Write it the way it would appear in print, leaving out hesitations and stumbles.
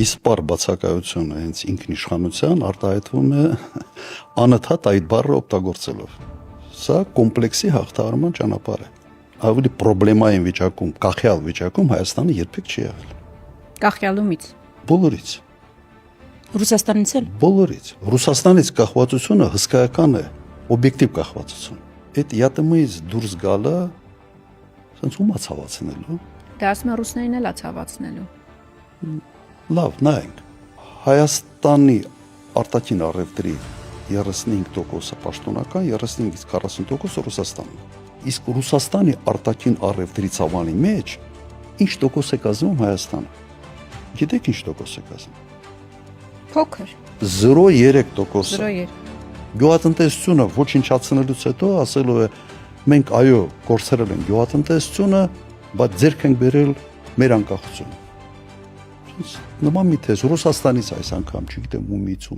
իսպար բացակայությունը հենց ինքնիշխանության արտահայտվում է անընդհատ այդ բառը օգտագործելով։ Սա կոմպլեքսի հաղթահարման ճանապարհ է։ Ավելի պրոբլեմային վիճակում, կախյալ վիճակում Հայաստանը երբեք չի եղել։ Կախյալումից։ Բոլորից։ Ռուսաստանից էլ։ Բոլորից։ Ռուսաստանից կախվածությունը հսկայական է, օբյեկտիվ կախվածություն։ Այդ ԵԱՏՄ-ից դուրս գալը sense ում է ցավացնելու։ Դա ասում է ռուսներին էլ է ցավացնելու։ Լավ, նայենք։ Հայաստանի արտաքին առևտրի 35%-ը պաշտոնական, 35-ից 40%-ը Ռուսաստանն։ Իսկ Ռուսաստանի արտաքին առևտրի ցավալի մեջ ինչ տոկոս է կազմում Հայաստանը։ Գիտեք ինչ տոկոս է կազմում։ Փոքր։ 0.3%։ 0.3։ Գյուղատնտեսությունը ոչնչացնելուց հետո ասելու է մենք այո կորցրել ենք գյուղատնտեսությունը, բայց ձեռք ենք բերել մեր անկախությունը։ Նման մի թեզ Ռուսաստանից այս անգամ, չգիտեմ ումից